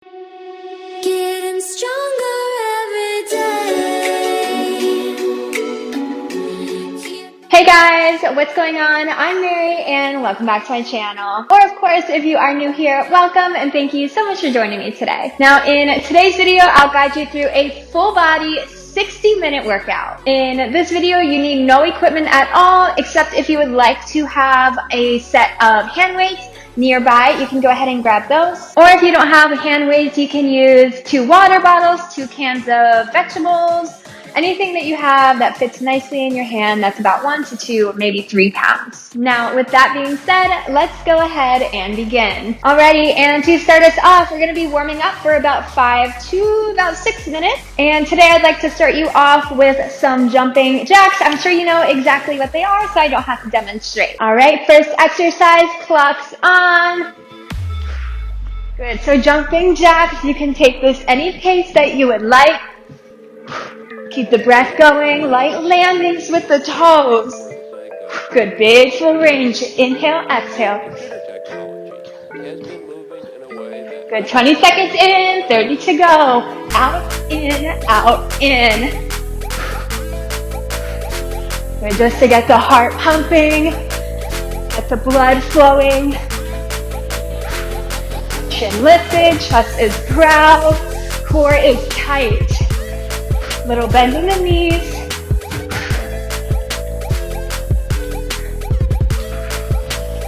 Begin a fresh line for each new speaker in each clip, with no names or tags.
Getting stronger every day.
Hey guys, what's going on? I'm Mary and welcome back to my channel. Or of course, if you are new here, welcome and thank you so much for joining me today. Now in today's video, I'll guide you through a full body 60-minute workout. In this video, you need no equipment at all, except if you would like to have a set of hand weights nearby, you can go ahead and grab those. Or if you don't have hand weights, you can use 2 water bottles, 2 cans of vegetables, anything that you have that fits nicely in your hand that's about 1 to 2, maybe 3 pounds. Now, with that being said, let's go ahead and begin. Alrighty, and to start us off, we're going to be warming up for about 5 to about 6 minutes. And today I'd like to start you off with some jumping jacks. I'm sure you know exactly what they are, so I don't have to demonstrate. Alright, first exercise, clocks on. Good, so jumping jacks, you can take this any pace that you would like. Keep the breath going, light landings with the toes. Good, big full range. Inhale, exhale. Good, 20 seconds in, 30 to go. Out, in, out, in. Good, just to get the heart pumping, get the blood flowing. Chin lifted, chest is proud, core is tight. Little bend in the knees.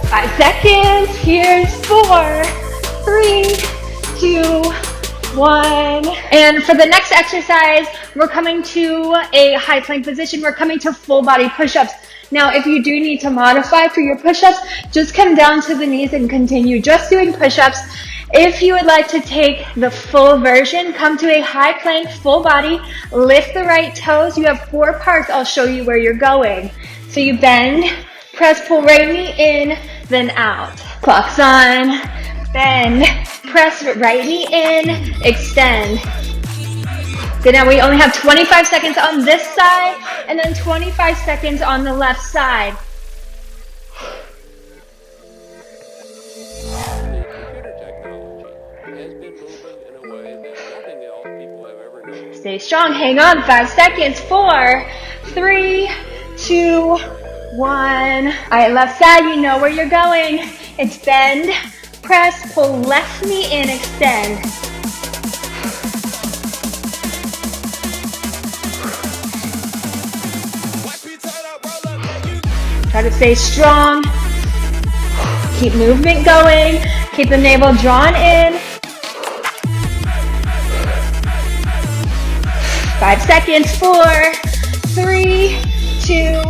Five seconds. Here's 4, 3, 2, 1. And for the next exercise, we're coming to a high plank position. We're coming to full body push-ups. Now, if you do need to modify for your push-ups, just come down to the knees and continue just doing push-ups. If you would like to take the full version, come to a high plank, full body, lift the right toes. You have 4 parts. I'll show you where you're going. So you bend, press, pull right knee in, then out. Clocks on, bend, press right knee in, extend. Good, now we only have 25 seconds on this side, and then 25 seconds on the left side. Stay strong, hang on, 5 seconds, 4, 3, 2, 1. All right, left side, you know where you're going. It's bend, press, pull left knee in, extend. Try to stay strong. Keep movement going. Keep the navel drawn in. 5 seconds, 4, 3, 2,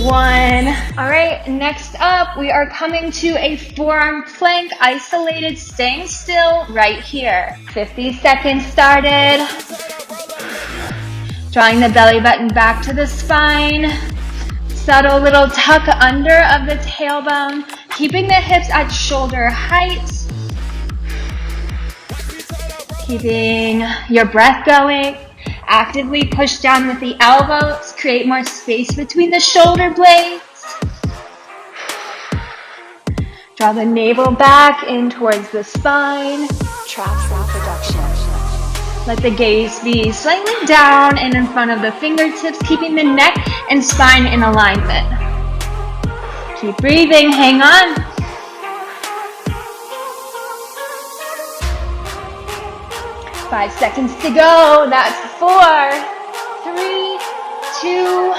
1. All right, next up, we are coming to a forearm plank, isolated, staying still right here. 50 seconds started. Drawing the belly button back to the spine. Subtle little tuck under of the tailbone, keeping the hips at shoulder height. Keeping your breath going. Actively push down with the elbows, create more space between the shoulder blades. Draw the navel back in towards the spine.
Traps reproduction.
Let the gaze be slightly down and in front of the fingertips, keeping the neck and spine in alignment. Keep breathing, hang on. 5 seconds to go. That's 4, 3, 2,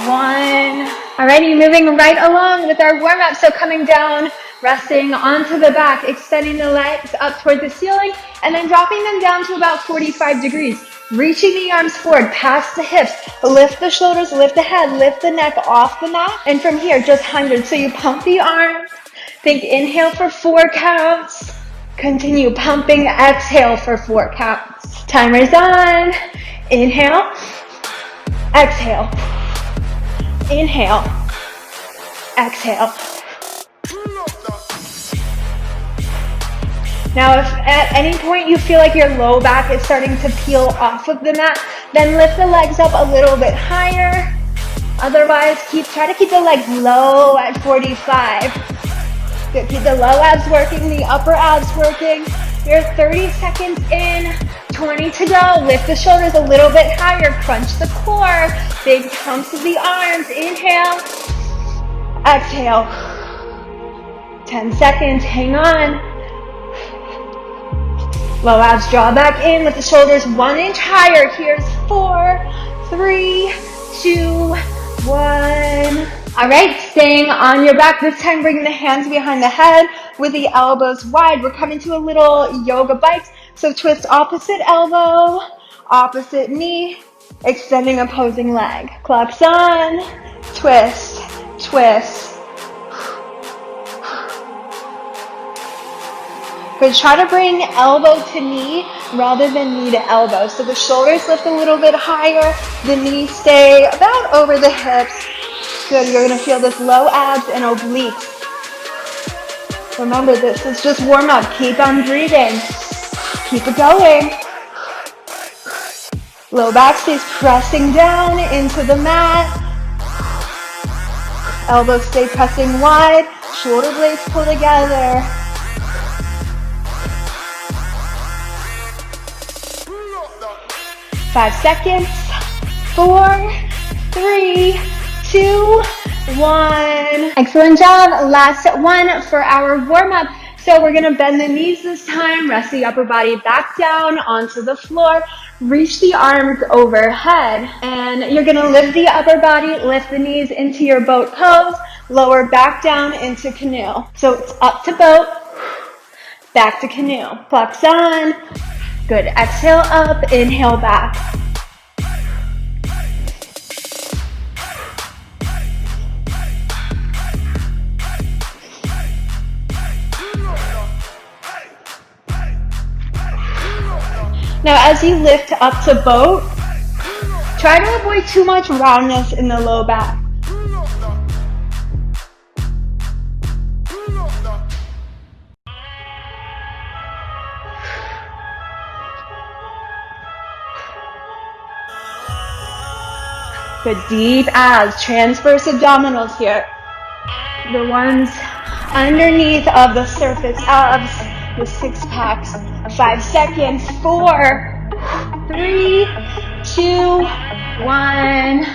1. Alrighty, moving right along with our warm-up. So coming down, resting onto the back, extending the legs up towards the ceiling, and then dropping them down to about 45 degrees. Reaching the arms forward, past the hips, lift the shoulders, lift the head, lift the neck off the mat, and from here, just 100. So you pump the arms, think inhale for 4 counts, continue pumping, exhale for 4 counts. Timer's on. Inhale, exhale, inhale, exhale. Now, if at any point you feel like your low back is starting to peel off of the mat, then lift the legs up a little bit higher. Otherwise, try to keep the legs low at 45. Good, keep the low abs working, the upper abs working. You're 30 seconds in, 20 to go. Lift the shoulders a little bit higher, crunch the core, big pumps of the arms. Inhale, exhale. 10 seconds, hang on. Low abs, draw back in with the shoulders 1 inch higher. Here's 4, 3, 2, 1. All right, staying on your back. This time, bringing the hands behind the head with the elbows wide. We're coming to a little yoga bikes. So twist opposite elbow, opposite knee, extending opposing leg. Clocks on, twist, twist. Good, try to bring elbow to knee rather than knee to elbow. So the shoulders lift a little bit higher, the knees stay about over the hips. Good, you're gonna feel this low abs and obliques. Remember, this is just warm up. Keep on breathing. Keep it going. Low back stays pressing down into the mat. Elbows stay pressing wide. Shoulder blades pull together. Five seconds. 4, 3, 2, 1. Excellent job. Last one for our warm-up. So we're gonna bend the knees this time, rest the upper body back down onto the floor, reach the arms overhead, and you're gonna lift the upper body, lift the knees into your boat pose, lower back down into canoe. So it's up to boat, back to canoe. Clocks on. Good. Exhale up, inhale back. Now, as you lift up to boat, try to avoid too much roundness in the low back. Good, deep abs, transverse abdominals here. The ones underneath of the surface abs, the six packs. 5 seconds. 4, 3, 2, 1.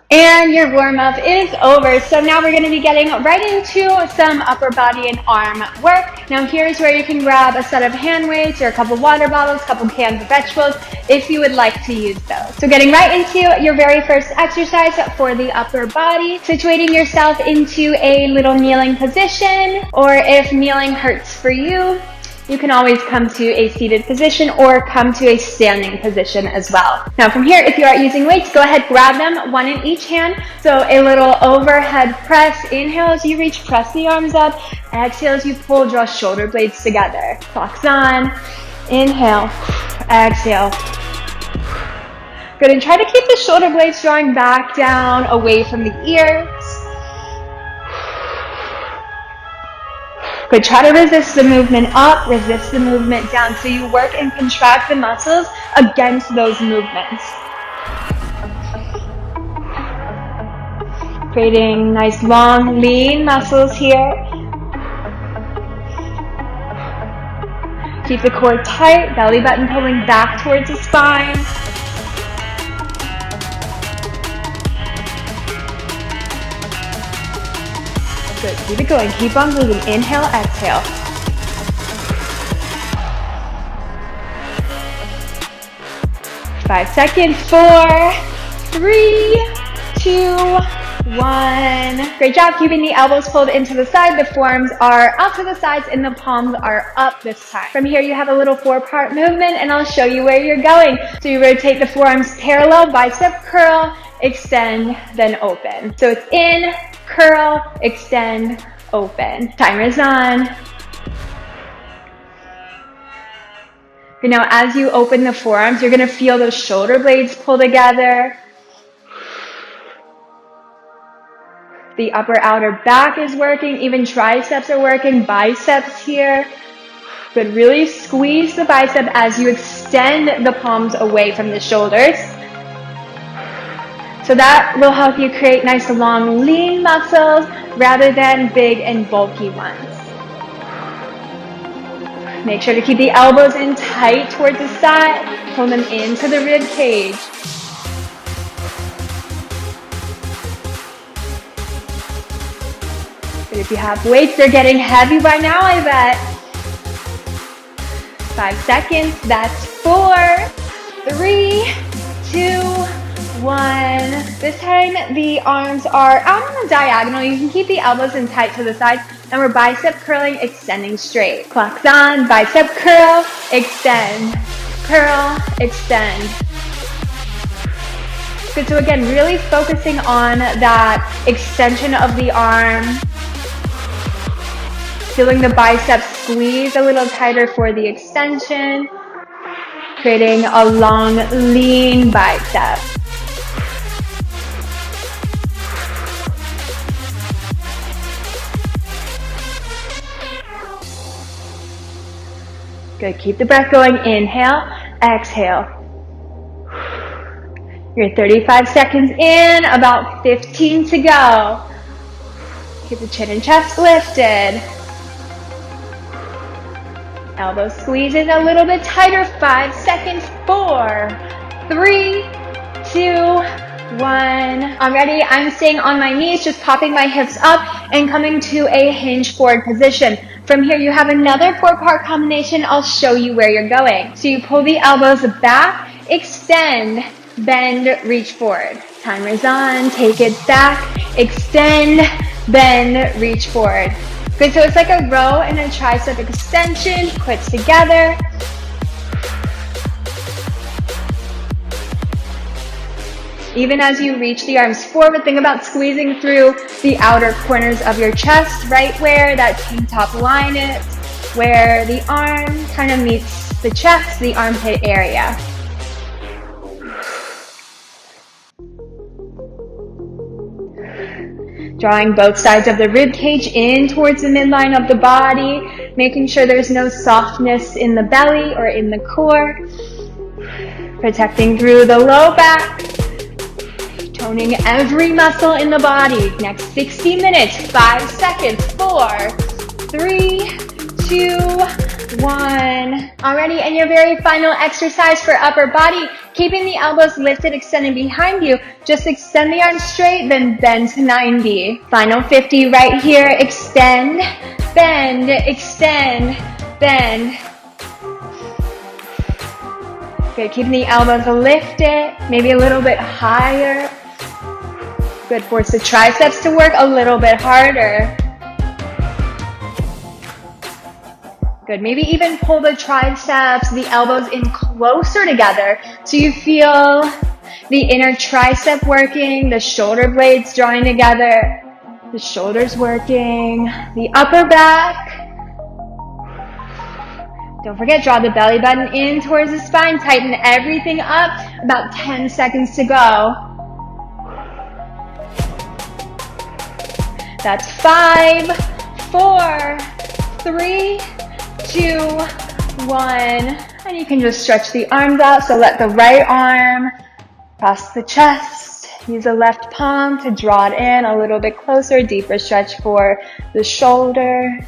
And your warm-up is over. So now we're going to be getting right into some upper body and arm work. Now here's where you can grab a set of hand weights or a couple water bottles, a couple cans of vegetables if you would like to use those. So getting right into your very first exercise for the upper body, situating yourself into a little kneeling position, or if kneeling hurts for you, you can always come to a seated position or come to a standing position as well. Now from here, if you are using weights, go ahead, grab them, one in each hand. So a little overhead press. Inhale as you reach, press the arms up. Exhale as you pull, draw shoulder blades together. Clocks on. Inhale, exhale. Good, and try to keep the shoulder blades drawing back down, away from the ears. Good, try to resist the movement up, resist the movement down. So you work and contract the muscles against those movements. Creating nice, long, lean muscles here. Keep the core tight, belly button pulling back towards the spine. Good, keep it going, keep on moving. Inhale, exhale. Five seconds. 4, 3, 2, 1. Great job keeping the elbows pulled into the side. The forearms are out to the sides and the palms are up this time. From here, you have a little 4-part movement, and I'll show you where you're going. So you rotate the forearms parallel, bicep curl, extend, then open. So it's in, curl, extend, open. Timer's on. And now as you open the forearms, you're gonna feel those shoulder blades pull together. The upper outer back is working, even triceps are working, biceps here. Good, really squeeze the bicep as you extend the palms away from the shoulders. So that will help you create nice long lean muscles rather than big and bulky ones. Make sure to keep the elbows in tight towards the side. Pull them into the rib cage. But if you have weights, they're getting heavy by now, I bet. 5 seconds. That's 4, 3, 2, 1. This time the arms are out on a diagonal. You can keep the elbows in tight to the side. And we're bicep curling, extending straight. Clocks on, bicep curl, extend, curl, extend. Good, so again, really focusing on that extension of the arm. Feeling the bicep squeeze a little tighter for the extension. Creating a long, lean bicep. Good, keep the breath going. Inhale, exhale. You're 35 seconds in, about 15 to go. Keep the chin and chest lifted. Elbows squeezing a little bit tighter. 5 seconds. 4, 3, 2, 1. Already, I'm staying on my knees, just popping my hips up and coming to a hinge forward position. From here, you have another 4-part combination. I'll show you where you're going. So you pull the elbows back, extend, bend, reach forward. Timer's on. Take it back, extend, bend, reach forward. Good, so it's like a row and a tricep extension, quids together. Even as you reach the arms forward, think about squeezing through the outer corners of your chest, right where that tank top line is, where the arm kind of meets the chest, the armpit area. Drawing both sides of the rib cage in towards the midline of the body, making sure there's no softness in the belly or in the core. Protecting through the low back. Toning every muscle in the body. Next 60 minutes, 5 seconds, 4, 3, 2, 1. Already in your very final exercise for upper body, keeping the elbows lifted, extending behind you. Just extend the arms straight, then bend to 90. Final 50 right here. Extend, bend, extend, bend. Good, keeping the elbows lifted, maybe a little bit higher. Good, force the triceps to work a little bit harder. Good, maybe even pull the triceps, the elbows in closer together so you feel the inner tricep working, the shoulder blades drawing together, the shoulders working, the upper back. Don't forget, draw the belly button in towards the spine, tighten everything up, about 10 seconds to go. That's 5, 4, 3, 2, 1. And you can just stretch the arms out. So let the right arm cross the chest. Use the left palm to draw it in a little bit closer. Deeper stretch for the shoulder.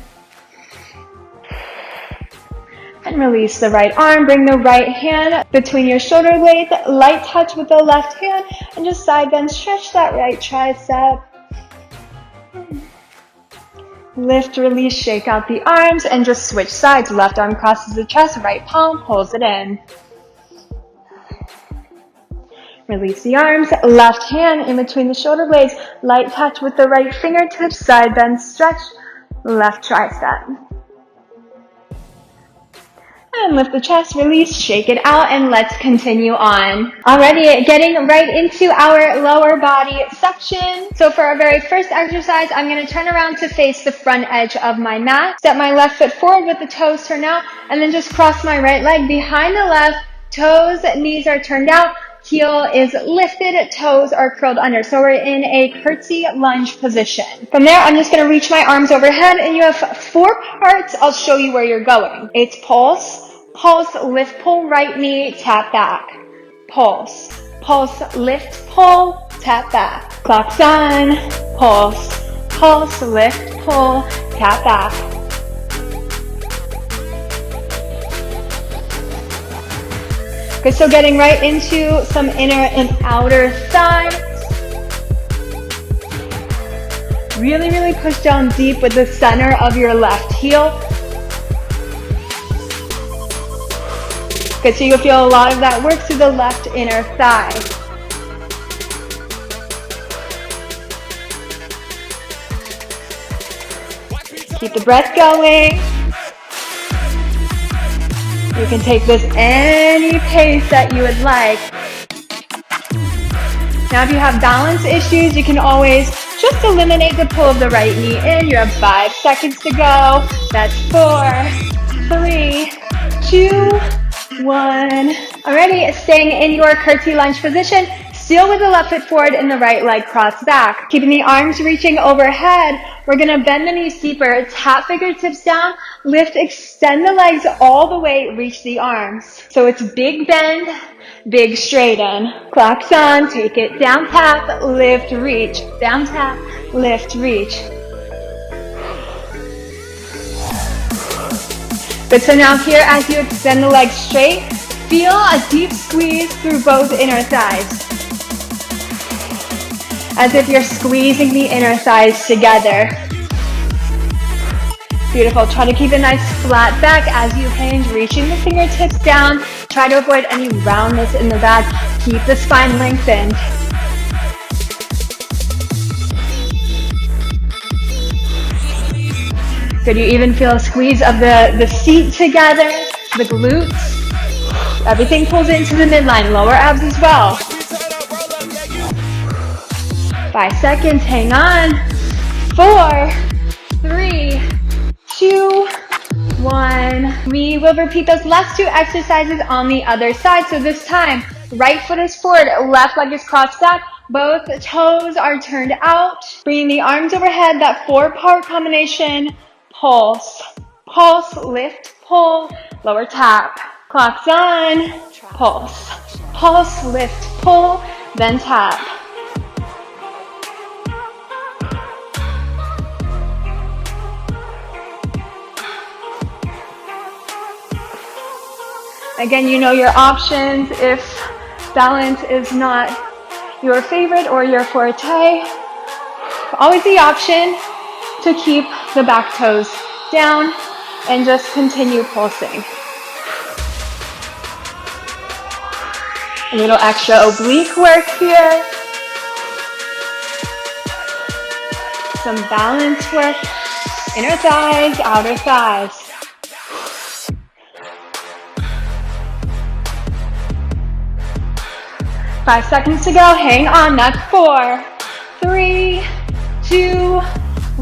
And release the right arm. Bring the right hand between your shoulder blades. Light touch with the left hand. And just side bend. Stretch that right tricep. Lift, release, shake out the arms, and just switch sides. Left arm crosses the chest, right palm pulls it in. Release the arms, left hand in between the shoulder blades. Light touch with the right fingertips, side bend, stretch, left tricep. And lift the chest, release, shake it out, and let's continue on. Already getting right into our lower body section. So for our very first exercise, I'm going to turn around to face the front edge of my mat. Step my left foot forward with the toes turned out, and then just cross my right leg behind the left. Toes, knees are turned out. Heel is lifted, toes are curled under. So we're in a curtsy lunge position. From there, I'm just going to reach my arms overhead, and you have 4 parts. I'll show you where you're going. It's pulse, pulse, lift, pull, right knee, tap back. Pulse, pulse, lift, pull, tap back. Clock's on. Pulse, pulse, lift, pull, tap back. Good, so getting right into some inner and outer thighs. Really, really push down deep with the center of your left heel. Good, so you'll feel a lot of that work through the left inner thigh. Keep the breath going. You can take this any pace that you would like. Now if you have balance issues, you can always just eliminate the pull of the right knee in. You have 5 seconds to go. That's 4, 3, 2, 1. Alrighty, staying in your curtsy lunge position, still with the left foot forward and the right leg crossed back. Keeping the arms reaching overhead, we're gonna bend the knees deeper, tap fingertips down, lift, extend the legs all the way, reach the arms. So it's big bend, big straighten. Clock's on, take it, down tap, lift, reach, down tap, lift, reach. Good, so now here as you extend the legs straight, feel a deep squeeze through both inner thighs. As if you're squeezing the inner thighs together. Beautiful, try to keep a nice flat back as you hinge, reaching the fingertips down. Try to avoid any roundness in the back. Keep the spine lengthened. Good, you even feel a squeeze of the seat together, the glutes. Everything pulls into the midline, lower abs as well. 5 seconds, hang on. 4, 3, 2, 1. We will repeat those last 2 exercises on the other side. So this time, right foot is forward, left leg is crossed back, both toes are turned out. Bringing the arms overhead, that 4-part combination. Pulse, pulse, lift, pull, lower tap. Clock's on. Pulse, pulse, lift, pull, then tap. Again, you know your options if balance is not your favorite or your forte. Always the option to keep the back toes down and just continue pulsing. A little extra oblique work here. Some balance work. Inner thighs, outer thighs. Five seconds to go. Hang on. That's 4, 3, 2,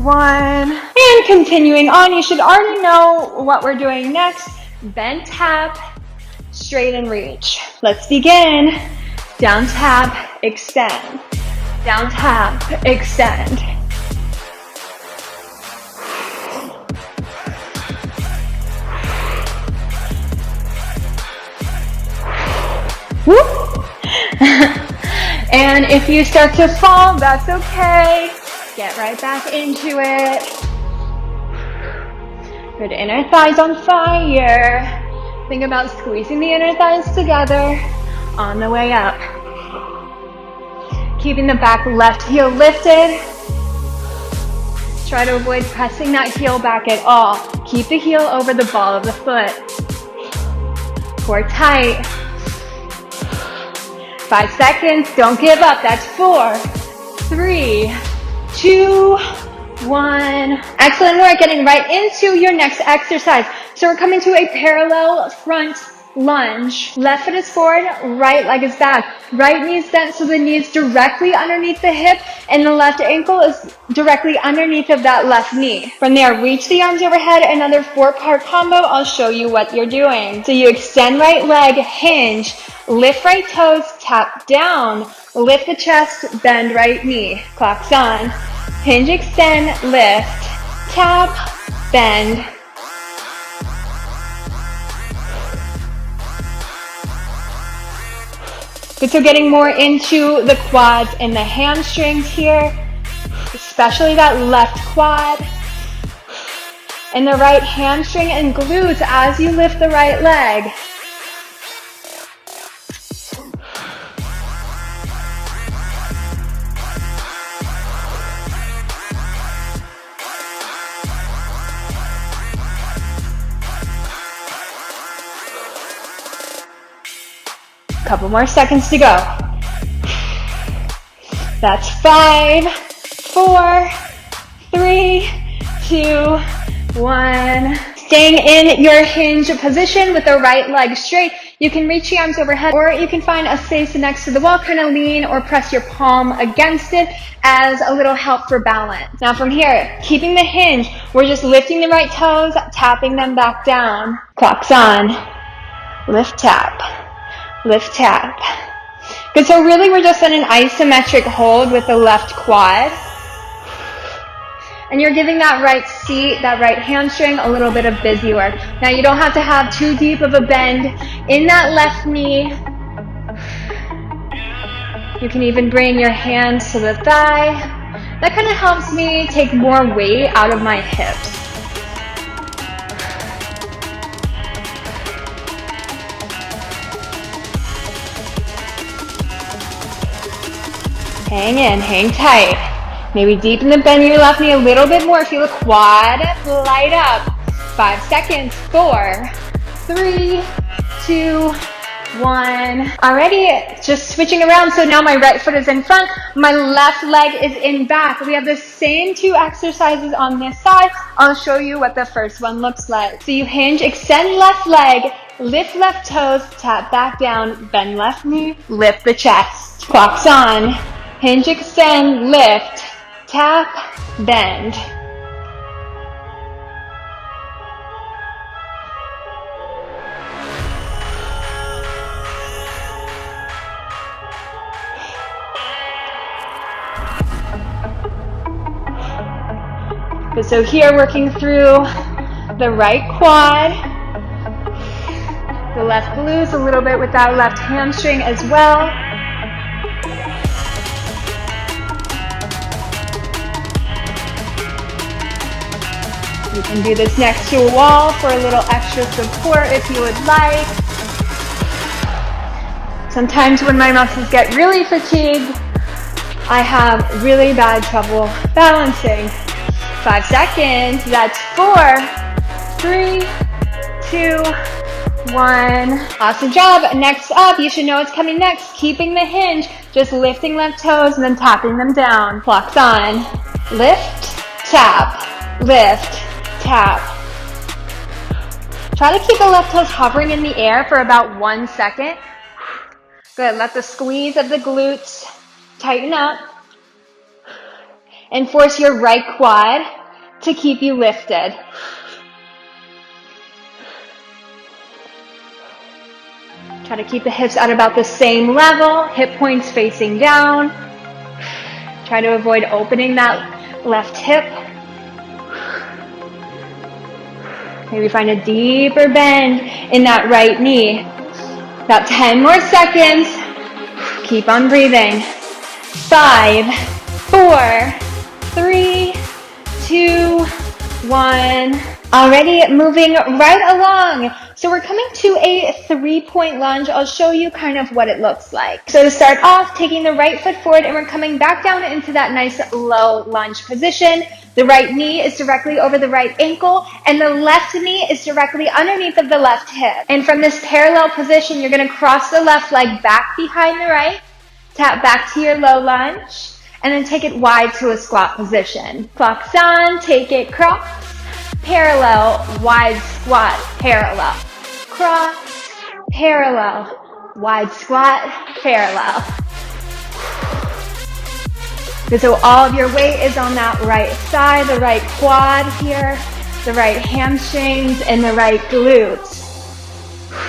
1. And continuing on, you should already know what we're doing next. Bend tap, straighten reach. Let's begin. Down tap, extend. Down tap, extend. Whoop. And if you start to fall, that's okay. Get right back into it. Good, inner thighs on fire. Think about squeezing the inner thighs together on the way up. Keeping the back left heel lifted. Try to avoid pressing that heel back at all. Keep the heel over the ball of the foot. Core tight. 5 seconds, don't give up. That's 4, 3, 2, 1. Excellent work, getting right into your next exercise. So we're coming to a parallel front lunge. Left foot is forward, right leg is back. Right knee is bent so the knee is directly underneath the hip and the left ankle is directly underneath of that left knee. From there, reach the arms overhead, another 4-part combo. I'll show you what you're doing. So you extend right leg, hinge, lift right toes, tap down, lift the chest, bend right knee. Clock's on. Hinge, extend, lift, tap, bend. Good, so getting more into the quads and the hamstrings here, especially that left quad and the right hamstring and glutes as you lift the right leg. Couple more seconds to go. That's 5, 4, 3, 2, 1. Staying in your hinge position with the right leg straight. You can reach the arms overhead, or you can find a space next to the wall, kind of lean or press your palm against it as a little help for balance. Now from here, keeping the hinge, we're just lifting the right toes, tapping them back down. Clock's on. Lift, tap. Lift, tap. Good, so really we're just in an isometric hold with the left quad. And you're giving that right seat, that right hamstring, a little bit of busy work. Now you don't have to have too deep of a bend in that left knee. You can even bring your hands to the thigh. That kind of helps me take more weight out of my hips. Hang in, hang tight. Maybe deepen the bend in your left knee a little bit more. Feel the quad light up. 5 seconds. 4, 3, 2, 1. Alrighty, just switching around. So now my right foot is in front. My left leg is in back. We have the same 2 exercises on this side. I'll show you what the first one looks like. So you hinge, extend left leg, lift left toes, tap back down, bend left knee, lift the chest. Clock's on. Hinge, extend, lift, tap, bend. Good, so here working through the right quad, the left glutes, a little bit with that left hamstring as well. You can do this next to a wall for a little extra support if you would like. Sometimes when my muscles get really fatigued, I have really bad trouble balancing. 5 seconds. That's 4, 3, 2, 1. Awesome job. Next up, you should know what's coming next. Keeping the hinge, just lifting left toes and then tapping them down. Clock's on. Lift, tap, lift, tap. Try to keep the left toes hovering in the air for about 1 second. Good, let the squeeze of the glutes tighten up. And force your right quad to keep you lifted. Try to keep the hips at about the same level, hip points facing down. Try to avoid opening that left hip. Maybe find a deeper bend in that right knee. About 10 more seconds. Keep on breathing. 5, 4, 3, 2, 1. Already moving right along. So we're coming to a 3-point lunge. I'll show you kind of what it looks like. So to start off, taking the right foot forward and we're coming back down into that nice low lunge position. The right knee is directly over the right ankle and the left knee is directly underneath of the left hip. And from this parallel position, you're going to cross the left leg back behind the right, tap back to your low lunge, and then take it wide to a squat position. Clock's on, take it cross, parallel, wide squat, parallel. Cross, parallel, wide squat, parallel. Good, so all of your weight is on that right side, the right quad here, the right hamstrings, and the right glutes.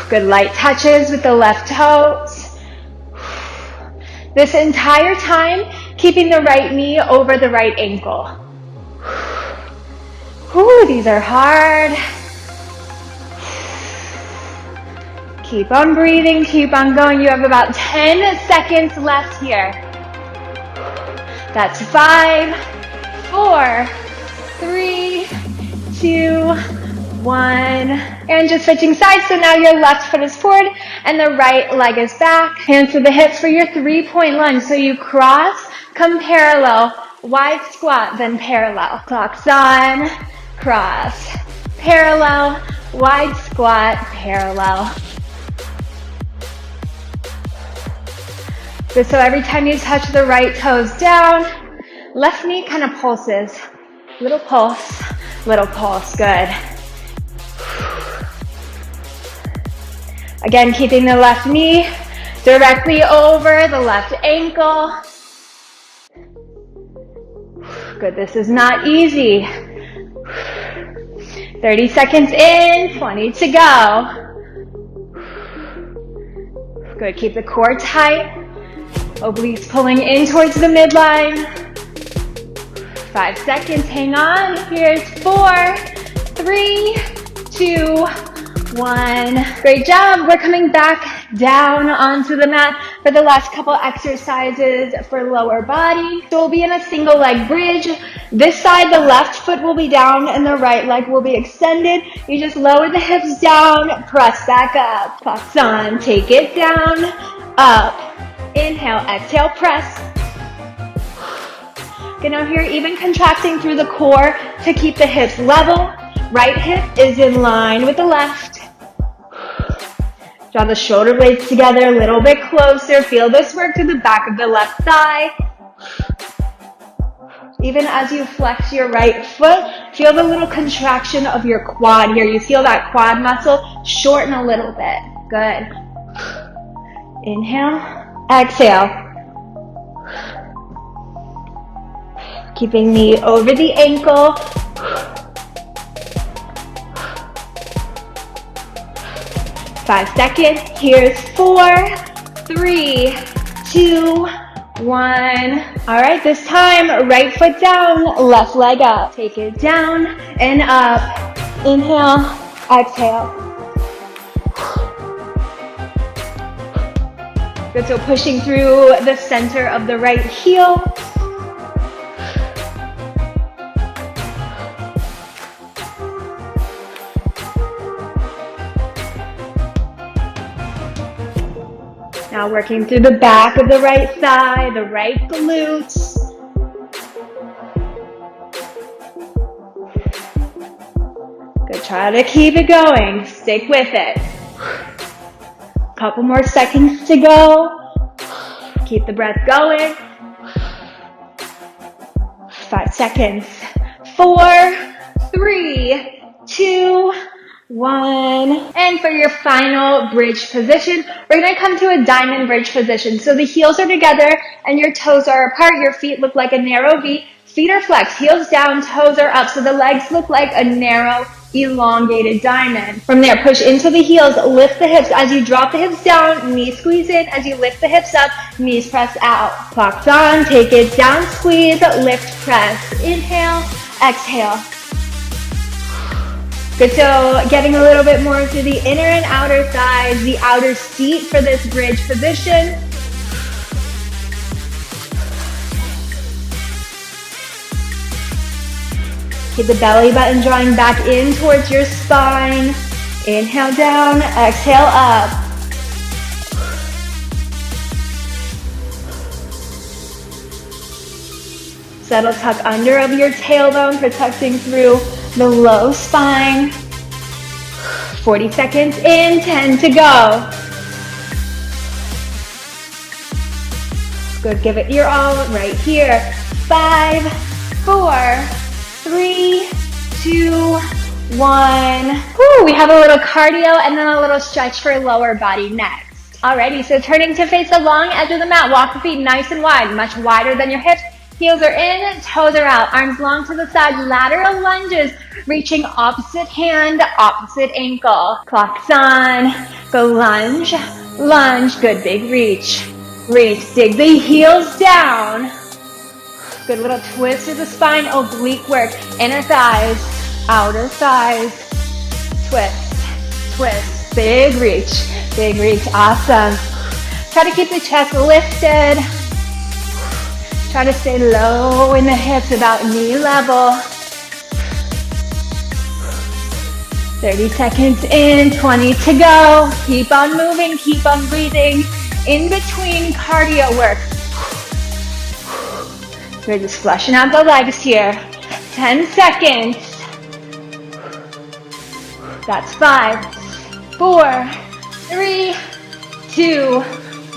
Good, light touches with the left toes. This entire time, keeping the right knee over the right ankle. Whew, these are hard. Keep on breathing, keep on going. You have about 10 seconds left here. That's 5, 4, 3, 2, 1. And just switching sides. So now your left foot is forward and the right leg is back. Hands to the hips for your 3-point lunge. So you cross, come parallel, wide squat, then parallel. Clock's on, cross, parallel, wide squat, parallel. Good, so every time you touch the right toes down, left knee kind of pulses. Little pulse, good. Again, keeping the left knee directly over the left ankle. Good, this is not easy. 30 seconds in, 20 to go. Good, keep the core tight. Obliques pulling in towards the midline. 5 seconds, hang on. Here's 4, 3, 2, 1. Great job. We're coming back down onto the mat for the last couple exercises for lower body. So we'll be in a single leg bridge. This side, the left foot will be down and the right leg will be extended. You just lower the hips down, press back up. Clocks on, take it down, up. Inhale, exhale, press. Good, now here, even contracting through the core to keep the hips level. Right hip is in line with the left. Draw the shoulder blades together a little bit closer. Feel this work through the back of the left thigh. Even as you flex your right foot, feel the little contraction of your quad here. You feel that quad muscle shorten a little bit. Good. Inhale, exhale. Keeping knee over the ankle. Five seconds. Here's 4, 3, 2, 1. All right, this time, right foot down, left leg up. Take it down and up. Inhale, exhale. Good, so pushing through the center of the right heel. Now working through the back of the right thigh, the right glutes. Good, try to keep it going. Stick with it. Couple more seconds to go. Keep the breath going. 5 seconds. 4, 3, 2, 1. And for your final bridge position, we're going to come to a diamond bridge position. So the heels are together and your toes are apart. Your feet look like a narrow V. Feet are flexed, heels down, toes are up. So the legs look like a narrow, elongated diamond. From there, push into the heels, lift the hips. As you drop the hips down, knees squeeze in. As you lift the hips up, knees press out. Clocks on, take it down, squeeze, lift, press. Inhale, exhale. Good, so getting a little bit more to the inner and outer thighs, the outer seat for this bridge position. Keep the belly button drawing back in towards your spine. Inhale down, exhale up. Settle tuck under of your tailbone, protecting through the low spine. 40 seconds in, 10 to go. Good, give it your all right here. 5, 4, 3, 2, 1. Woo, we have a little cardio and then a little stretch for lower body next. Alrighty, so turning to face the long edge of the mat, walk the feet nice and wide, much wider than your hips. Heels are in, toes are out, arms long to the side, lateral lunges, reaching opposite hand, opposite ankle. Clocks on, go lunge, lunge, good big reach. Reach, dig the heels down. Good little twist through the spine, oblique work. Inner thighs, outer thighs. Twist, twist, big reach, awesome. Try to keep the chest lifted. Try to stay low in the hips, about knee level. 30 seconds in, 20 to go. Keep on moving, keep on breathing. In between cardio work. We're just flushing out the legs here. 10 seconds. That's 5, 4, 3, 2,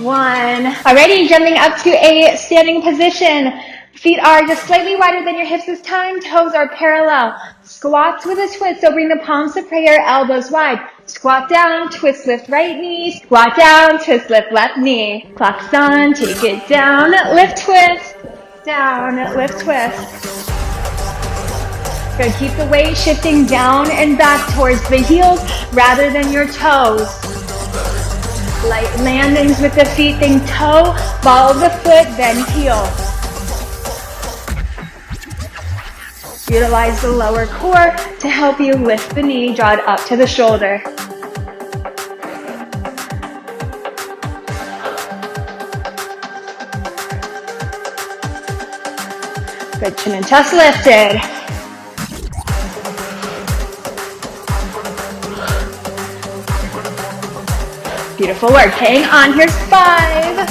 1. Alrighty, jumping up to a standing position. Feet are just slightly wider than your hips this time. Toes are parallel. Squats with a twist. So bring the palms to prayer, elbows wide. Squat down, twist, lift right knee. Squat down, twist, lift left knee. Clocks on, take it down, lift, twist. Down, lift, twist. Good, keep the weight shifting down and back towards the heels rather than your toes. Light landings with the feet, think toe, ball of the foot, then heel. Utilize the lower core to help you lift the knee, draw it up to the shoulder. Good, chin and chest lifted. Beautiful work. Hang on. Here's 5,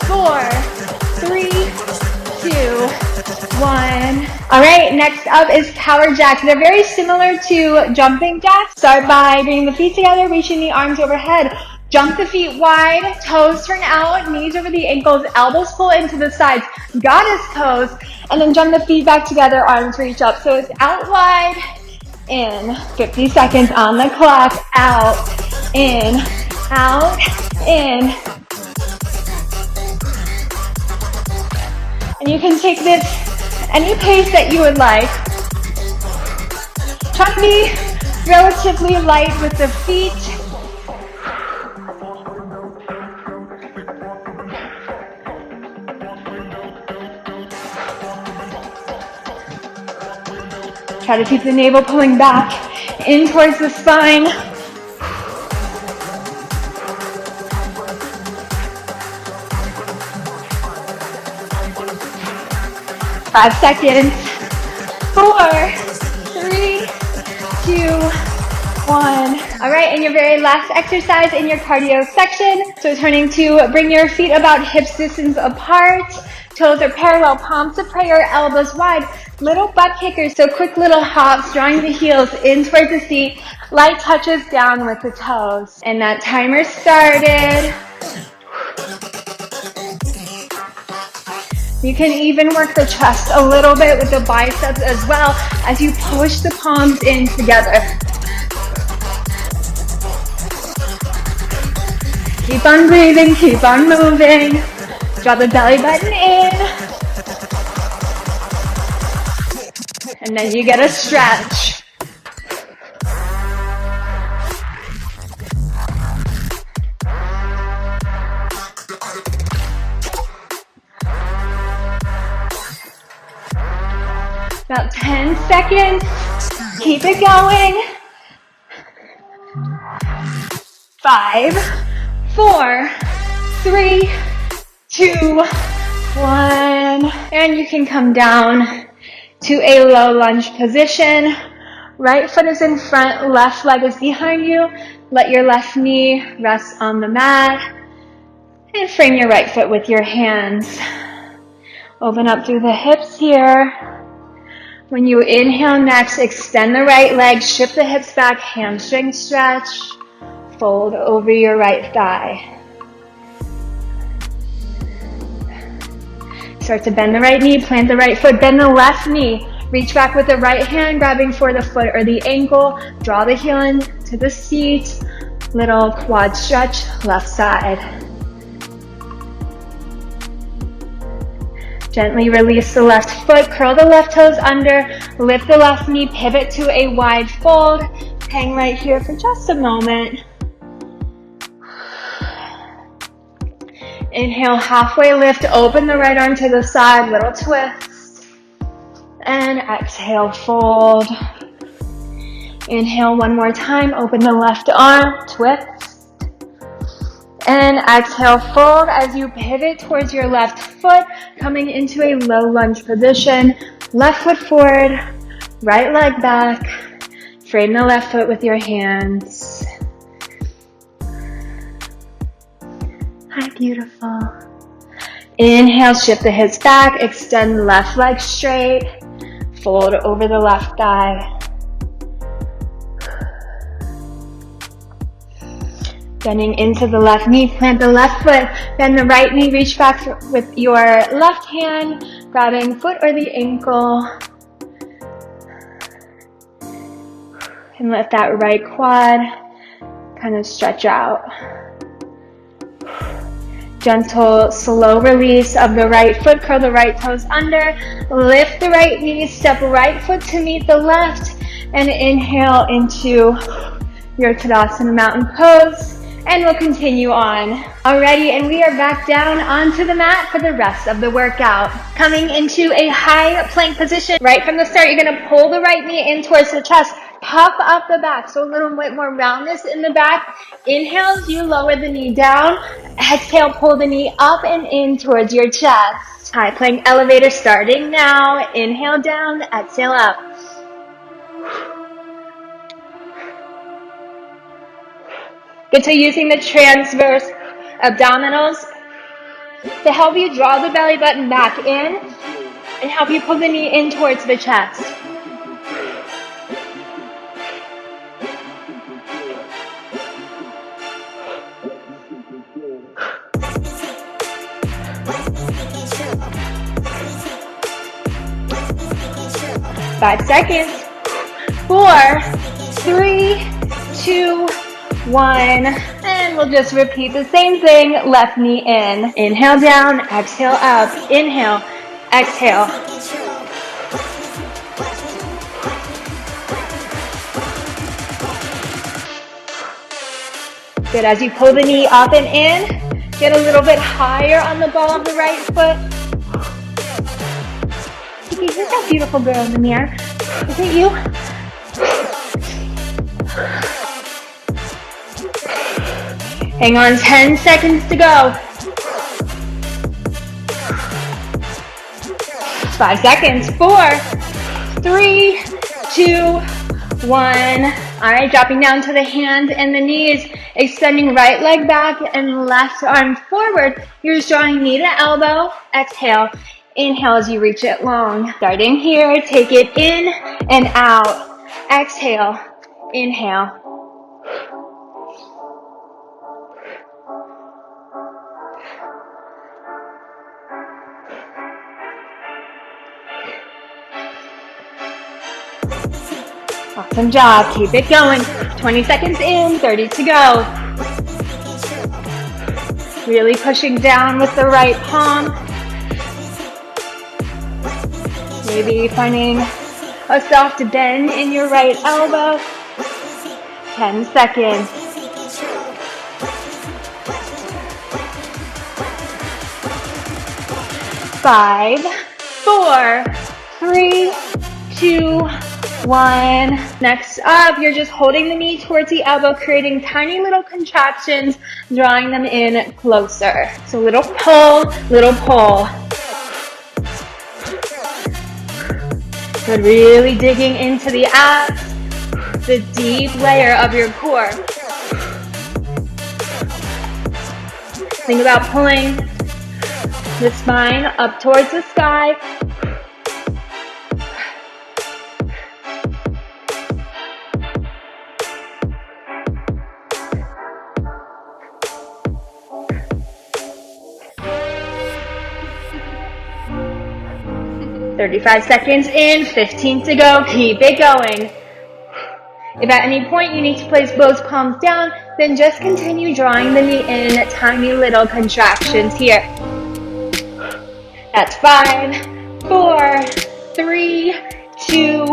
4, 3, 2, 1. All right, next up is power jacks. They're very similar to jumping jacks. Start by bringing the feet together, reaching the arms overhead. Jump the feet wide, toes turn out, knees over the ankles, elbows pull into the sides, goddess pose, and then jump the feet back together, arms reach up. So it's out wide, in, 50 seconds on the clock, out, in, out, in. And you can take this any pace that you would like. Try to be relatively light with the feet. Try to keep the navel pulling back in towards the spine. Five seconds. 4, 3, 2, 1. All right, and your very last exercise in your cardio section. So turning to bring your feet about hips distance apart. Toes are parallel, palms to prayer, elbows wide. Little butt kickers, so quick little hops, drawing the heels in towards the seat. Light touches down with the toes. And that timer started. You can even work the chest a little bit with the biceps as well as you push the palms in together. Keep on breathing, keep on moving. Draw the belly button in. And then you get a stretch. About 10 seconds. Keep it going. 5, 4, 3, 2, 1. And you can come down to a low lunge position. Right foot is in front, left leg is behind you. Let your left knee rest on the mat. And frame your right foot with your hands. Open up through the hips here. When you inhale next, extend the right leg, shift the hips back, hamstring stretch. Fold over your right thigh. Start to bend the right knee, plant the right foot, bend the left knee. Reach back with the right hand, grabbing for the foot or the ankle. Draw the heel into the seat. Little quad stretch, left side. Gently release the left foot, curl the left toes under, lift the left knee, pivot to a wide fold. Hang right here for just a moment. Inhale, halfway lift, open the right arm to the side, little twist. And exhale, fold. Inhale one more time, open the left arm, twist. And exhale, fold as you pivot towards your left foot, coming into a low lunge position. Left foot forward, right leg back. Frame the left foot with your hands. Hi, beautiful. Inhale, shift the hips back, extend the left leg straight. Fold over the left thigh. Bending into the left knee, plant the left foot, bend the right knee, reach back with your left hand, grabbing foot or the ankle. And let that right quad kind of stretch out. Gentle, slow release of the right foot, curl the right toes under, lift the right knee, step right foot to meet the left, and inhale into your Tadasana mountain pose. And we'll continue on. Alrighty, and we are back down onto the mat for the rest of the workout. Coming into a high plank position. Right from the start, you're gonna pull the right knee in towards the chest, puff up the back, so a little bit more roundness in the back. Inhale as you lower the knee down. Exhale, pull the knee up and in towards your chest. High plank elevator starting now. Inhale down, exhale up. Get to using the transverse abdominals to help you draw the belly button back in and help you pull the knee in towards the chest. Five seconds. 4, 3, 2, 1, and we'll just repeat the same thing. Left knee in. Inhale down, exhale up. Inhale, exhale. Good, as you pull the knee up and in, get a little bit higher on the ball of the right foot. Kiki, who's that beautiful girl in the mirror? Is it you? Hang on, 10 seconds to go. 5 seconds. 4, 3, 2, 1. All right, dropping down to the hands and the knees, extending right leg back and left arm forward. You're just drawing knee to elbow. Exhale. Inhale as you reach it long. Starting here, take it in and out. Exhale. Inhale. Awesome job. Keep it going. 20 seconds in, 30 to go. Really pushing down with the right palm. Maybe finding a soft bend in your right elbow. 10 seconds. 5, 4, 3, 2, 1. Next up, you're just holding the knee towards the elbow, creating tiny little contractions, drawing them in closer. So little pull, little pull. Good, really digging into the abs, the deep layer of your core. Think about pulling the spine up towards the sky. "35 seconds in, 15 to go." Keep it going. If at any point you need to place both palms down, then just continue drawing the knee in, tiny little contractions here. That's 5, 4, 3, 2,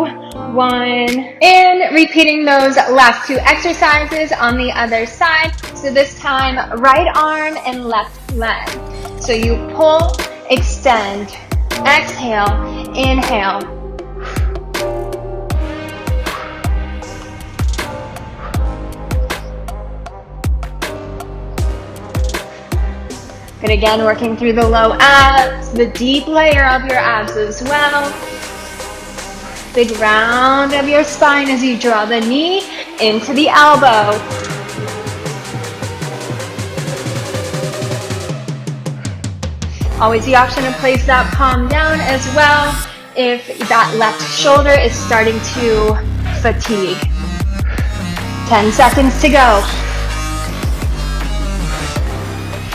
1. And repeating those last two exercises on the other side. So this time, right arm and left leg. So you pull, extend, exhale, inhale. Good, again, working through the low abs, the deep layer of your abs as well. Big round of your spine as you draw the knee into the elbow. Always the option to place that palm down as well if that left shoulder is starting to fatigue. 10 seconds to go.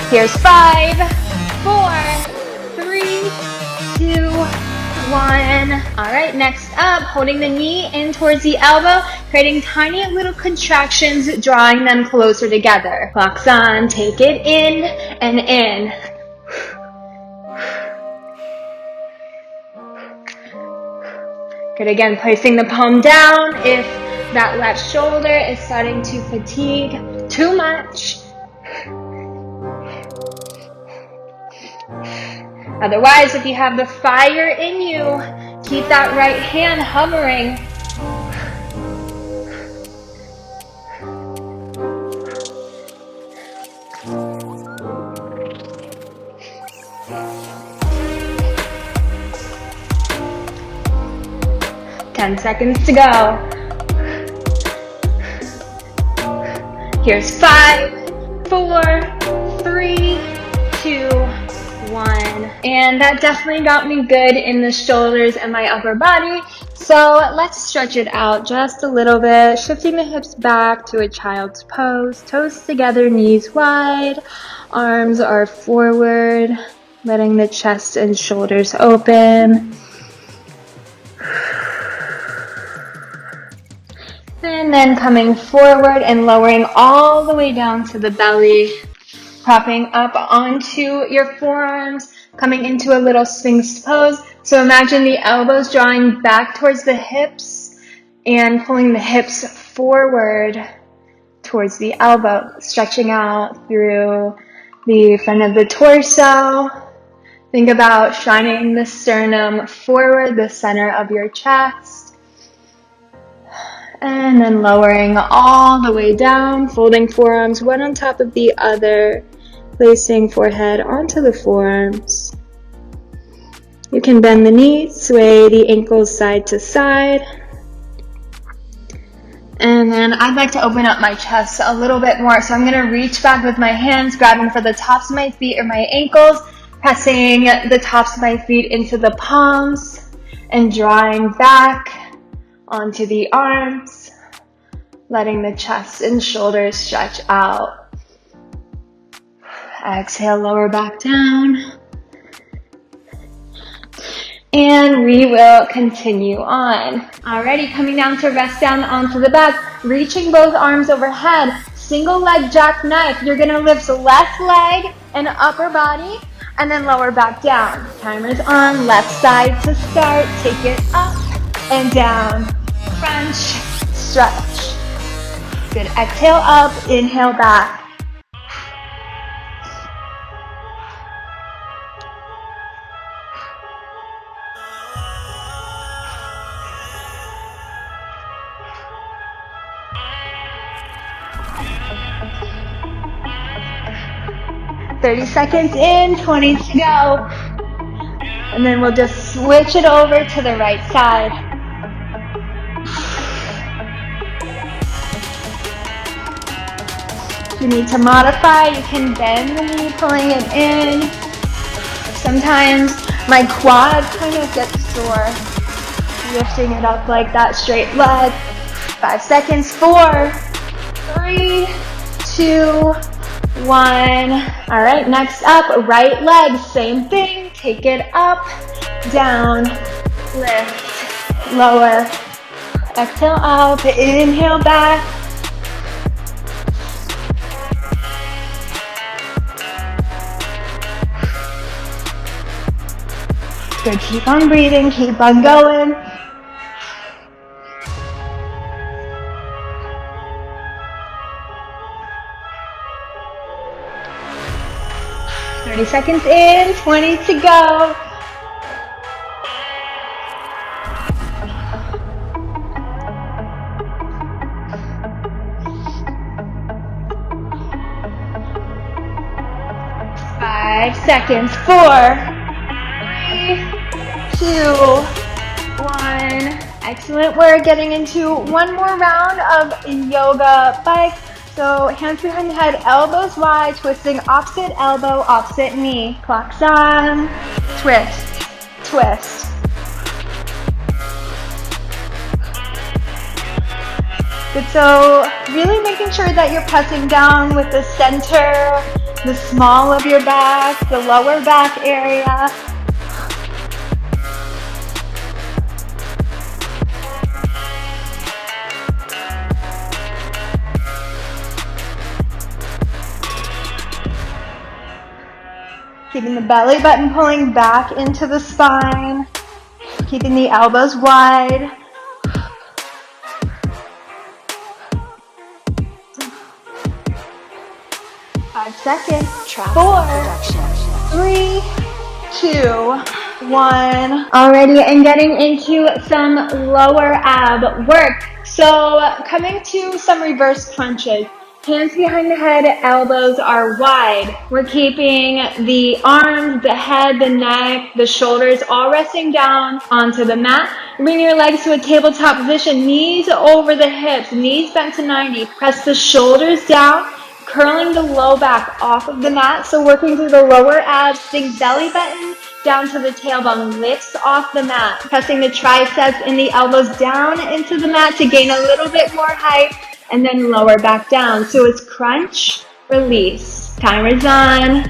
Here's 5, 4, 3, 2, 1. All right, next up, holding the knee in towards the elbow, creating tiny little contractions, drawing them closer together. Clock's on, take it in and in. Good, again, placing the palm down if that left shoulder is starting to fatigue too much. Otherwise, if you have the fire in you, keep that right hand hovering. Ten seconds to go. Here's 5, 4, 3, 2, 1. And that definitely got me good in the shoulders and my upper body. So let's stretch it out just a little bit, shifting the hips back to a child's pose, toes together, knees wide, arms are forward, letting the chest and shoulders open. And then coming forward and lowering all the way down to the belly, propping up onto your forearms, coming into a little sphinx pose. So imagine the elbows drawing back towards the hips and pulling the hips forward towards the elbow, stretching out through the front of the torso. Think about shining the sternum forward, the center of your chest. And then lowering all the way down, folding forearms one on top of the other, placing forehead onto the forearms. You can bend the knees, sway the ankles side to side. And then I'd like to open up my chest a little bit more. So I'm going to reach back with my hands, grabbing for the tops of my feet or my ankles, pressing the tops of my feet into the palms and drawing back onto the arms, letting the chest and shoulders stretch out. Exhale, lower back down. And we will continue on. Alrighty, coming down to rest down onto the back, reaching both arms overhead, single leg jackknife. You're gonna lift left leg and upper body, and then lower back down. Timer's on, left side to start, take it up and down, crunch, stretch. Good, exhale up, inhale back. "30 seconds in, 20 to go." And then we'll just switch it over to the right side. If you need to modify, you can bend the knee, pulling it in. Sometimes my quad kind of gets sore, lifting it up like that straight leg. 5 seconds, 4, 3, 2, 1. All right, next up, right leg, same thing. Take it up, down, lift, lower. Exhale up, inhale back. Good, keep on breathing, keep on going. "30 seconds in, 20 to go." Five seconds, 4, 3, 2, 1. Excellent work. Getting into one more round of yoga bike. So hands behind the head, elbows wide, twisting opposite elbow, opposite knee. Clock's on. Twist, twist. Good, so really making sure that you're pressing down with the center the small of your back, the lower back area. Keeping the belly button pulling back into the spine. Keeping the elbows wide. Five seconds. 4, 3, 2, 1. Already, and getting into some lower ab work. So coming to some reverse crunches. Hands behind the head, elbows are wide. We're keeping the arms, the head, the neck, the shoulders all resting down onto the mat. Bring your legs to a tabletop position, knees over the hips, knees bent to 90. Press the shoulders down, curling the low back off of the mat. So working through the lower abs, think belly button down to the tailbone, lifts off the mat. Pressing the triceps and the elbows down into the mat to gain a little bit more height. And then lower back down. So it's crunch, release. Timer's on.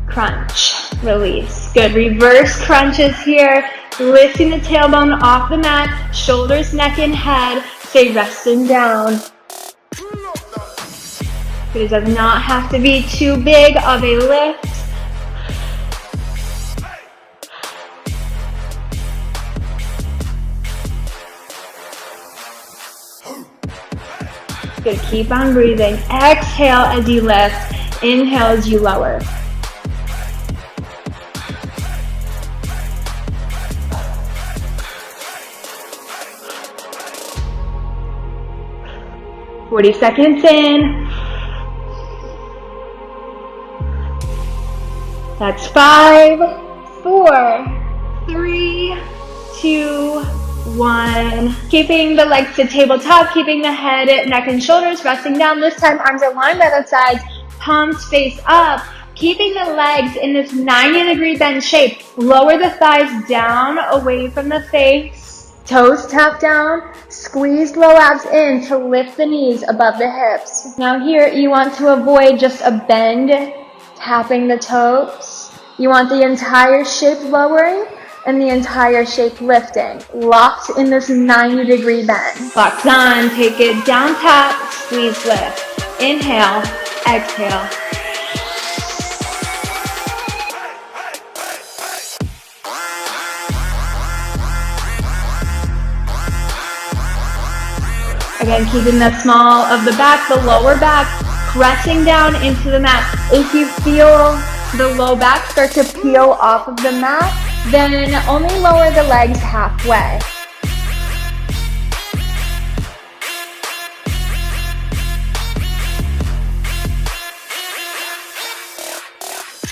Crunch, release. Good. Reverse crunches here. Lifting the tailbone off the mat. Shoulders, neck, and head. Stay resting down. It does not have to be too big of a lift. Good, keep on breathing. Exhale as you lift. Inhale as you lower. "40 seconds in." That's 5, 4, 3, 2, 1. Keeping the legs to tabletop, keeping the head, neck, and shoulders resting down. This time, arms are lined by the sides, palms face up. Keeping the legs in this 90-degree bend shape. Lower the thighs down, away from the face. Toes tap down. Squeeze low abs in to lift the knees above the hips. Now here, you want to avoid just a bend, tapping the toes. You want the entire shape lowering and the entire shape lifting, locked in this 90-degree bend. Locks on, take it down, tap, squeeze, lift. Inhale, exhale. Again, keeping the small of the back, the lower back, pressing down into the mat. If you feel the low back start to peel off of the mat, then only lower the legs halfway.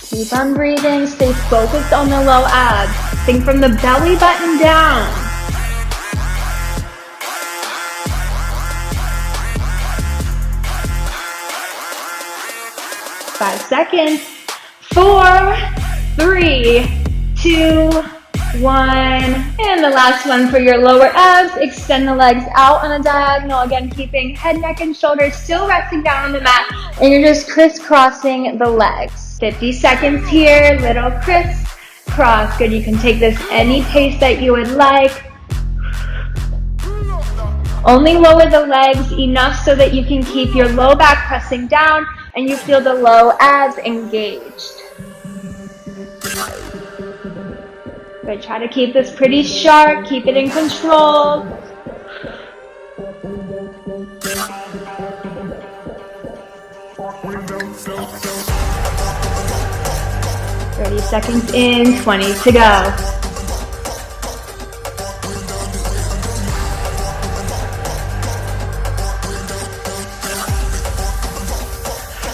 Keep on breathing, stay focused on the low abs. Think from the belly button down. Five seconds. 4, 3, 2, 1. And the last one for your lower abs. Extend the legs out on a diagonal. Again, keeping head, neck, and shoulders still resting down on the mat. And you're just crisscrossing the legs. 50 seconds here. Little crisscross. Good. You can take this any pace that you would like. Only lower the legs enough so that you can keep your low back pressing down and you feel the low abs engaged. Good, try to keep this pretty sharp, keep it in control. "30 seconds in, 20 to go.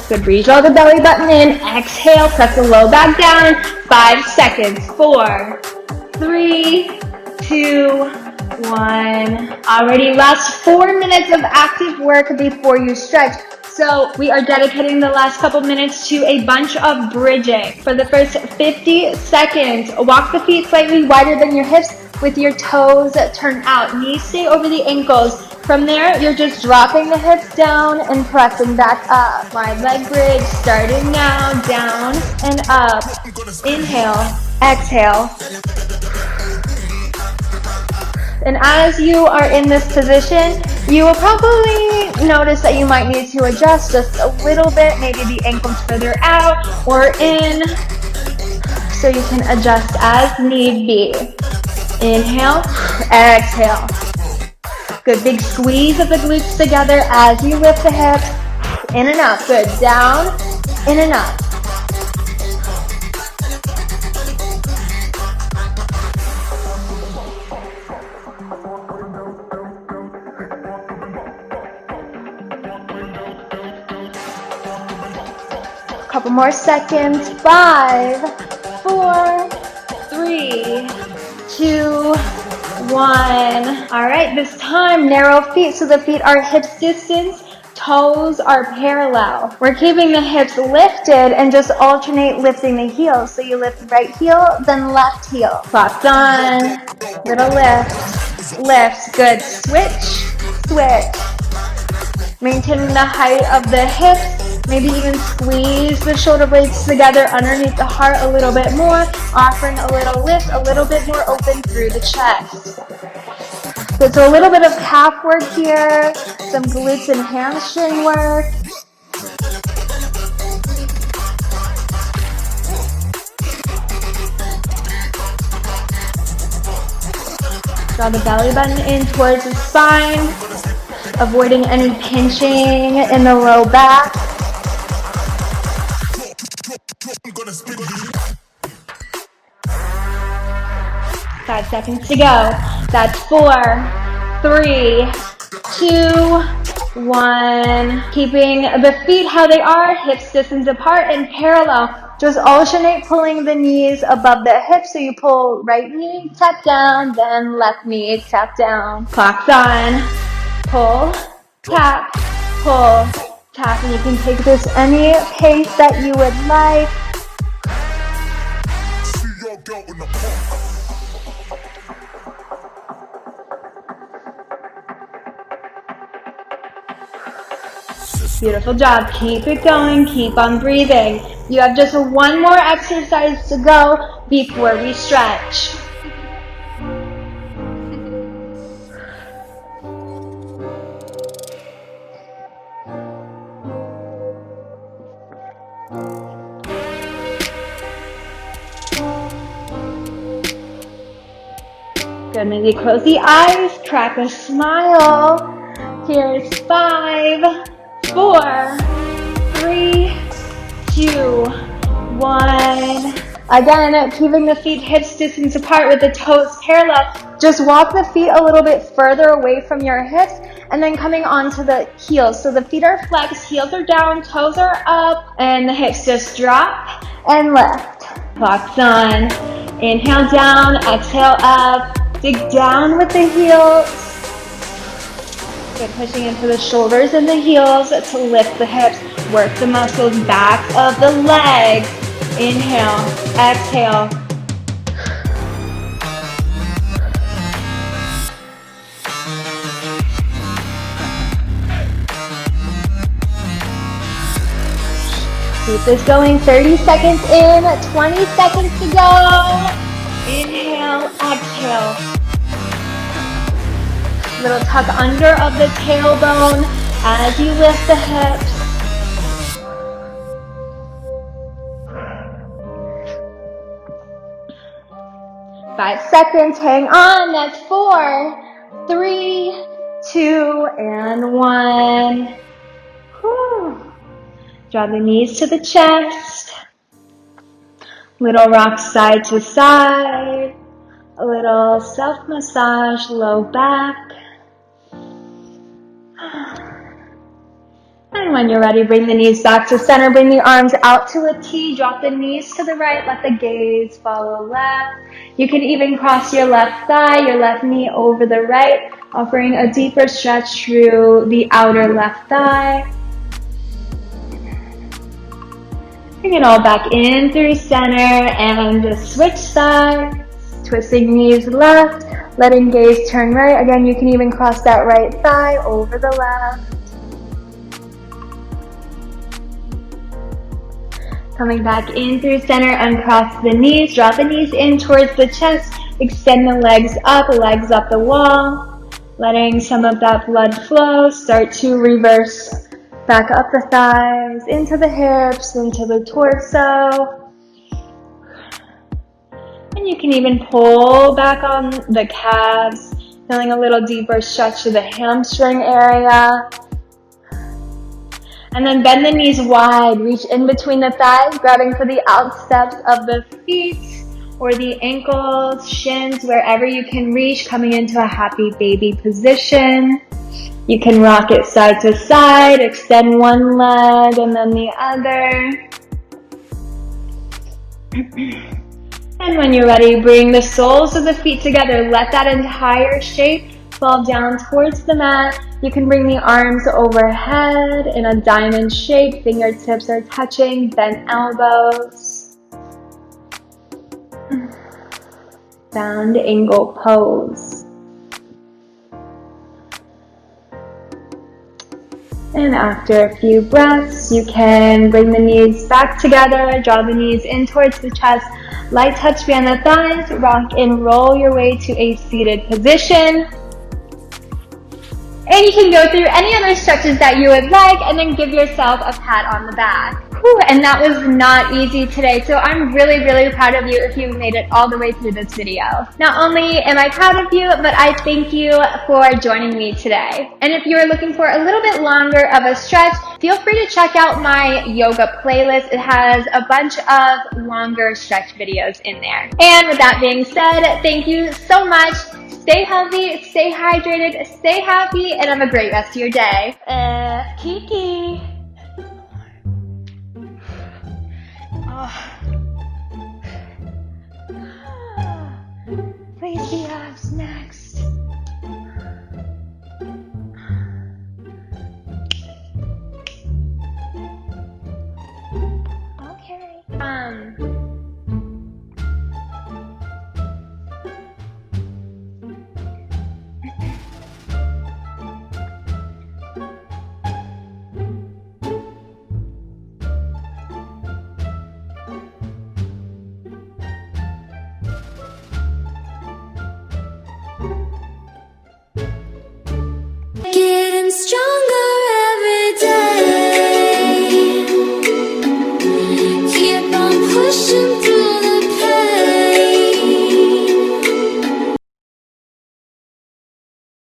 Good, re-draw the belly button in, exhale, press the low back down, 5 seconds, 4, 3, 2, 1. Already last 4 minutes of active work before you stretch. So we are dedicating the last couple minutes to a bunch of bridging. For the first 50 seconds, walk the feet slightly wider than your hips with your toes turned out. Knees stay over the ankles. From there, you're just dropping the hips down and pressing back up. Wide leg bridge, starting now, down and up. Inhale, exhale. And as you are in this position, you will probably notice that you might need to adjust just a little bit, maybe the ankles further out or in, so you can adjust as need be. Inhale, exhale. Good, big squeeze of the glutes together as you lift the hips. In and up, good, down, in and up. Couple more seconds. 5, 4, 3, 2, 1. All right, this time narrow feet so the feet are hips distance, toes are parallel. We're keeping the hips lifted and just alternate lifting the heels. So you lift right heel, then left heel. Clock's on. Little lift. Lift. Good. Switch. Switch. Maintaining the height of the hips. Maybe even squeeze the shoulder blades together underneath the heart a little bit more, offering a little lift, a little bit more open through the chest. Good, so a little bit of calf work here, some glutes and hamstring work. Draw the belly button in towards the spine, avoiding any pinching in the low back. 5 seconds to go. That's 4, 3, 2, 1. Keeping the feet how they are, hips distance apart and parallel. Just alternate pulling the knees above the hips. So you pull right knee, tap down, then left knee, tap down. Clock's on. Pull, tap, pull, tap. And you can take this any pace that you would like. Beautiful job. Keep it going. Keep on breathing. You have just one more exercise to go before we stretch. Good. Maybe close the eyes. Crack a smile. Here's 5, 4, 3, 2, 1. Again, keeping the feet hips distance apart with the toes parallel. Just walk the feet a little bit further away from your hips and then coming onto the heels. So the feet are flexed, heels are down, toes are up, and the hips just drop and lift. Clock's on. Inhale down, exhale up. Dig down with the heels. Good, pushing into the shoulders and the heels to lift the hips. Work the muscles back of the legs. Inhale, exhale. Keep this going. 30 seconds in, 20 seconds to go. Inhale, exhale. Little tuck under of the tailbone as you lift the hips. Five seconds, hang on. That's 4, 3, 2, and 1. Whew. Draw the knees to the chest. Little rock side to side. A little self-massage, low back. And when you're ready, bring the knees back to center. Bring the arms out to a T. Drop the knees to the right. Let the gaze follow left. You can even cross your left thigh, your left knee over the right, offering a deeper stretch through the outer left thigh. Bring it all back in through center and just switch sides. Twisting knees left, letting gaze turn right. Again, you can even cross that right thigh over the left. Coming back in through center, uncross the knees, draw the knees in towards the chest, extend the legs up the wall, letting some of that blood flow, start to reverse back up the thighs, into the hips, into the torso. And you can even pull back on the calves, feeling a little deeper stretch to the hamstring area. And then bend the knees wide, reach in between the thighs, grabbing for the outsteps of the feet or the ankles, shins, wherever you can reach, coming into a happy baby position. You can rock it side to side, extend one leg and then the other. And when you're ready, bring the soles of the feet together. Let that entire shape fall down towards the mat. You can bring the arms overhead in a diamond shape. Fingertips are touching, bent elbows. Sound angle pose. And after a few breaths, you can bring the knees back together, draw the knees in towards the chest, light touch behind the thighs, rock and roll your way to a seated position. And you can go through any other stretches that you would like and then give yourself a pat on the back. Whew, and that was not easy today, so I'm really, really proud of you if you made it all the way through this video. Not only am I proud of you, but I thank you for joining me today. And if you're looking for a little bit longer of a stretch, feel free to check out my yoga playlist. It has a bunch of longer stretch videos in there. And with that being said, thank you so much. Stay healthy, stay hydrated, stay happy, and have a great rest of your day. Kiki. Please be abs next. Okay.
Getting stronger every day. Keep on pushing